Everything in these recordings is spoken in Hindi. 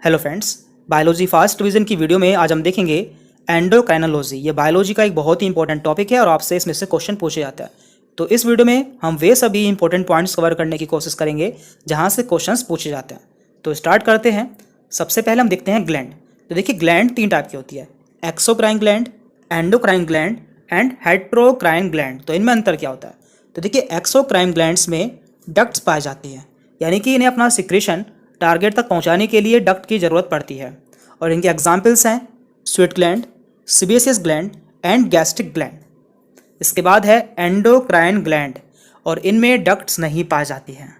Hello friends, biology first division की वीडियो में आज हम देखेंगे एंडोक्राइनोलॉजी। ये बायोलॉजी का एक बहुत ही इंपॉर्टेंट टॉपिक है और आपसे इसमें से क्वेश्चन पूछे जाता है। तो इस वीडियो में हम वे सभी इंपॉर्टेंट पॉइंट्स कवर करने की कोशिश करेंगे जहाँ से क्वेश्चंस पूछे जाते हैं। तो स्टार्ट करते हैं। सबसे पहले हम देखते हैं ग्लैंड। तो देखिए, ग्लैंड 3 टाइप की होती है, exocrine gland, endocrine gland and heterocrine gland. तो इनमें अंतर क्या होता है? तो देखिए, एक्सोक्राइन ग्लैंड्स में डक्ट्स पाई जाती हैं, यानी कि इन्हें अपना सिक्रेशन टारगेट तक पहुंचाने के लिए डक्ट की ज़रूरत पड़ती है। और इनके एग्जाम्पल्स हैं sweat gland, sebaceous gland and gastric gland. इसके बाद है एंडोक्राइन ग्लैंड, और इनमें डक्ट्स नहीं पाई जाती हैं,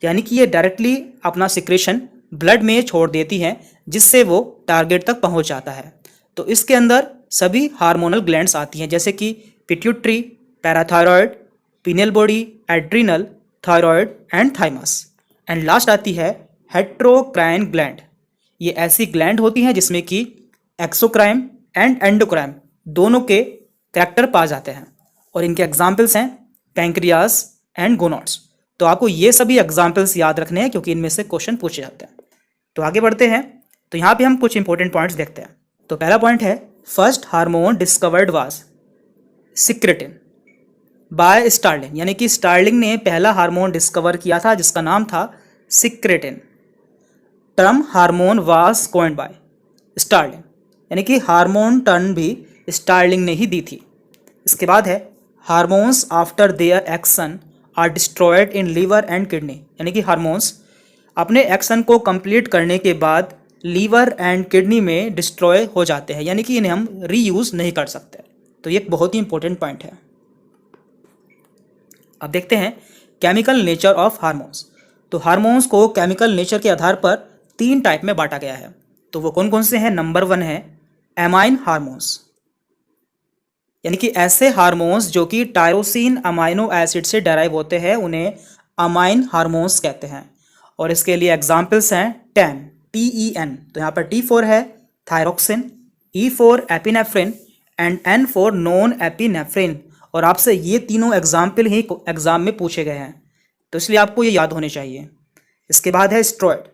यानी कि ये डायरेक्टली अपना सिक्रेशन ब्लड में छोड़ देती हैं, जिससे वो टारगेट तक पहुंच जाता है। तो इसके अंदर सभी हार्मोनल ग्लैंड्स आती हैं, जैसे कि pituitary, parathyroid, pineal body, adrenal, thyroid and thymus. And last आती है हेट्रोक्राइन ग्लैंड। ये ऐसी ग्लैंड होती हैं जिसमें कि एक्सोक्राइन एंड एंडोक्राइन दोनों के कैरेक्टर पाए जाते हैं, और इनके एग्जाम्पल्स हैं पैंक्रियास एंड गोनोड्स। तो आपको ये सभी एग्जाम्पल्स याद रखने हैं, क्योंकि इनमें से क्वेश्चन पूछे जाते हैं। तो आगे बढ़ते हैं। तो यहाँ पे हम कुछ इंपॉर्टेंट पॉइंट्स देखते हैं। तो पहला पॉइंट है, first hormone discovered was secretin by Starling, यानी कि स्टार्लिंग ने पहला हार्मोन डिस्कवर किया था जिसका नाम था secretin. Term hormone was coined by Starling, यानी कि हार्मोन टर्म भी स्टार्लिंग ने ही दी थी। इसके बाद है hormones after their action are destroyed in liver and kidney, यानी कि हार्मोन्स अपने एक्शन को कंप्लीट करने के बाद लीवर एंड किडनी में डिस्ट्रॉय हो जाते हैं, यानी कि इन्हें हम रीयूज़ नहीं कर सकते। तो ये एक बहुत ही इंपॉर्टेंट पॉइंट है। अब देखते हैं केमिकल नेचर ऑफ हार्मोन्स। तो हार्मोन्स को केमिकल नेचर के आधार पर 3 टाइप में बांटा गया है। तो वो कौन कौन से हैं? नंबर 1 है एमाइन हार्मोन्स, यानी कि ऐसे हार्मोन्स जो कि टायरोसिन अमाइनो एसिड से डेराइव होते हैं, उन्हें अमाइन हार्मोन्स कहते हैं। और इसके लिए एग्जाम्पल्स हैं टेन, TEN। तो यहाँ पर T4 है thyroxine, E4 epinephrine and N4 non epinephrine. और आपसे ये तीनों एग्जाम्पल ही एग्जाम में पूछे गए हैं, तो इसलिए आपको ये याद होने चाहिए। इसके बाद है स्टेरॉइड।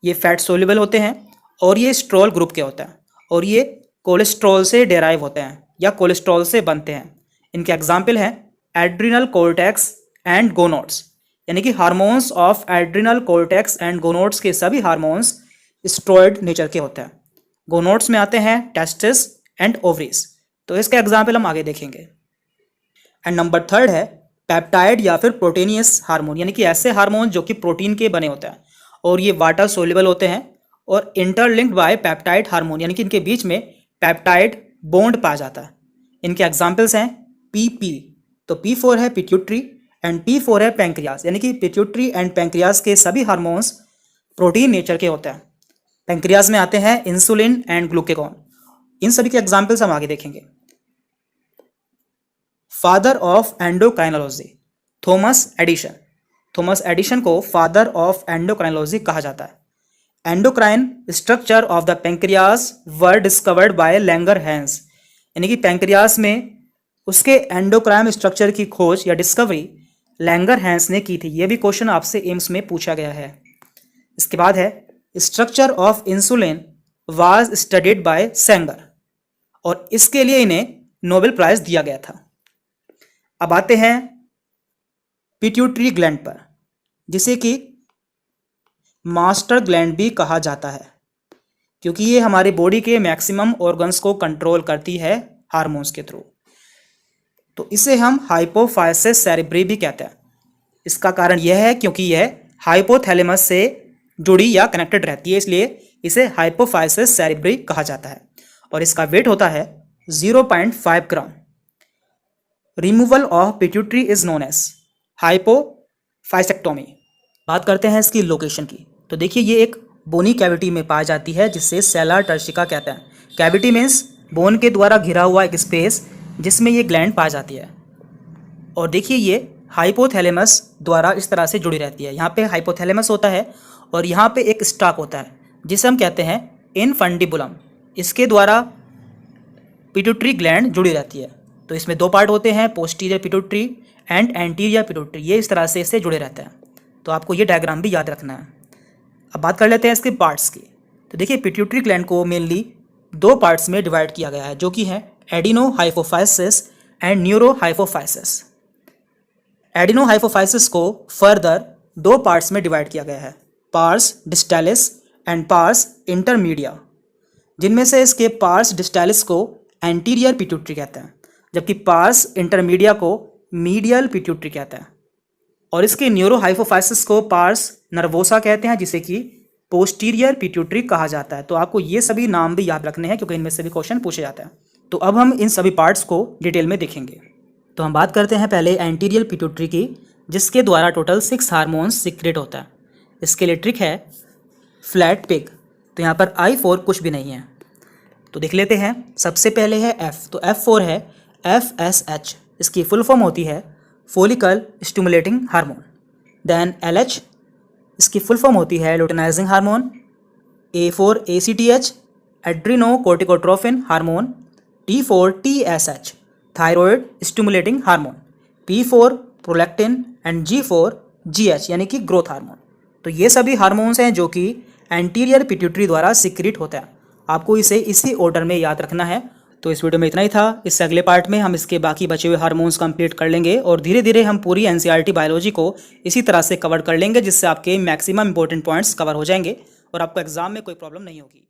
ये फैट सोल्यूबल होते हैं और ये स्ट्रोल ग्रुप के होते हैं, और ये कोलेस्ट्रॉल से डेराइव होते हैं या कोलेस्ट्रॉल से बनते हैं। इनके एग्जाम्पल हैं एड्रिनल कोर्टेक्स एंड गोनोड्स, यानी कि hormones of adrenal cortex and gonads के सभी हार्मोन्स स्टेरॉइड नेचर के होते हैं। गोनोड्स में आते हैं टेस्टिस एंड ओवरीज। तो इसका एग्जाम्पल हम आगे देखेंगे। एंड नंबर 3 है पेप्टाइड या फिर प्रोटीनियस हार्मोन, यानी कि ऐसे हार्मोन जो कि प्रोटीन के बने होते हैं और ये वाटर सोल्यूबल होते हैं और इंटरलिंक्ड बाय पेप्टाइड हार्मोन, यानी कि इनके बीच में पेप्टाइड बॉन्ड पाया जाता है। इनके एग्जाम्पल्स हैं PP। तो P4 है पिट्यूटरी एंड P4 है पैंक्रियास, यानी कि पिट्यूटरी एंड पैंक्रियास के सभी हार्मोन्स प्रोटीन नेचर के होते हैं। पैंक्रियास में आते हैं इंसुलिन एंड ग्लूकेगॉन। इन सभी के एग्जाम्पल्स हम आगे देखेंगे। Father of endocrinology Thomas Edison. Thomas Edison को फादर ऑफ एंडोक्राइनोलॉजी कहा जाता है। Endocrine structure of the pancreas were discovered by Langerhans, यानी कि पैंक्रियास में उसके एंडोक्राइन स्ट्रक्चर की खोज या डिस्कवरी लैंगरहैंस ने की थी। यह भी क्वेश्चन आपसे एम्स में पूछा गया है। इसके बाद है structure of insulin was studied by Sengar, और इसके लिए इन्हें नोबेल प्राइज दिया गया था। अब आते हैं पिट्यूटरी ग्लैंड पर, जिसे कि मास्टर ग्लैंड भी कहा जाता है, क्योंकि ये हमारे बॉडी के मैक्सिमम ऑर्गन्स को कंट्रोल करती है हार्मोन्स के थ्रू। तो इसे हम हाइपोफाइसिस सेरेब्री भी कहते हैं। इसका कारण यह है क्योंकि यह हाइपोथैलेमस से जुड़ी या कनेक्टेड रहती है, इसलिए इसे हाइपोफाइसिस सेरेब्री कहा जाता है। और इसका वेट होता है 0.5 gram. Removal of pituitary is known as hypophysectomy. बात करते हैं इसकी लोकेशन की। तो देखिए, ये एक बोनी कैविटी में पाई जाती है, जिसे सेलर टर्शिका कहते हैं। कैविटी मीन्स बोन के द्वारा घिरा हुआ एक स्पेस जिसमें ये ग्लैंड पाई जाती है। और देखिए, ये हाइपोथैलेमस द्वारा इस तरह से जुड़ी रहती है। यहाँ पे हाइपोथैलेमस होता है और यहाँ पे एक स्टॉक होता है जिसे हम कहते हैं इनफंडिबुलम। इसके द्वारा पिट्यूटरी ग्लैंड जुड़ी रहती है। तो इसमें 2 पार्ट होते हैं, posterior pituitary and anterior pituitary. ये इस तरह से इससे जुड़े रहते हैं। तो आपको ये डायग्राम भी याद रखना है। अब बात कर लेते हैं इसके पार्ट्स की। तो देखिए पिट्यूटरी ग्लैंड को मेनली दो पार्ट्स में डिवाइड किया गया है, जो कि है एडिनोहाइपोफाइसिस एंड न्यूरोहाइपोफाइसिस। एडिनोहाइपोफाइसिस को फर्दर दो पार्ट्स में डिवाइड किया गया है, पार्स डिस्टालिस एंड पार्स इंटरमीडिया, जिनमें से इसके पार्स डिस्टालिस को एंटीरियर पिट्यूटरी कहते हैं, जबकि पार्स इंटरमीडिया को मीडियल पिट्यूटरी कहते हैं। और इसके न्यूरोहाइपोफाइसिस को पार्स नर्वोसा कहते हैं, जिसे कि पोस्टीरियर पिट्यूटरी कहा जाता है। तो आपको ये सभी नाम भी याद रखने हैं क्योंकि इनमें से भी क्वेश्चन पूछे जाते हैं। तो अब हम इन सभी पार्ट्स को डिटेल में देखेंगे। तो हम बात करते हैं पहले एंटीरियर पिट्यूटरी की, जिसके द्वारा टोटल 6 हार्मोन्स सीक्रेट होता है। इसके लिए ट्रिक है फ्लैट पिग। तो यहाँ पर I4 कुछ भी नहीं है, तो देख लेते हैं। सबसे पहले है F, तो F4 है FSH। इसकी फुल फॉर्म होती है follicle stimulating hormone. Then LH, इसकी फुल फॉर्म होती है luteinizing hormone. A4 ACTH adrenocorticotropin hormone. T4 TSH thyroid stimulating hormone. P4 prolactin and G4 GH यानी कि ग्रोथ हार्मोन। तो ये सभी हार्मोन्स हैं जो कि एंटीरियर पिट्यूटरी द्वारा सीक्रेट होता है। आपको इसे इसी ऑर्डर में याद रखना है। तो इस वीडियो में इतना ही था। इससे अगले पार्ट में हम इसके बाकी बचे हुए हार्मोन्स कंप्लीट कर लेंगे और धीरे धीरे हम पूरी एनसीईआरटी बायोलॉजी को इसी तरह से कवर कर लेंगे, जिससे आपके मैक्सिमम इंपॉर्टेंट पॉइंट्स कवर हो जाएंगे और आपको एग्जाम में कोई प्रॉब्लम नहीं होगी।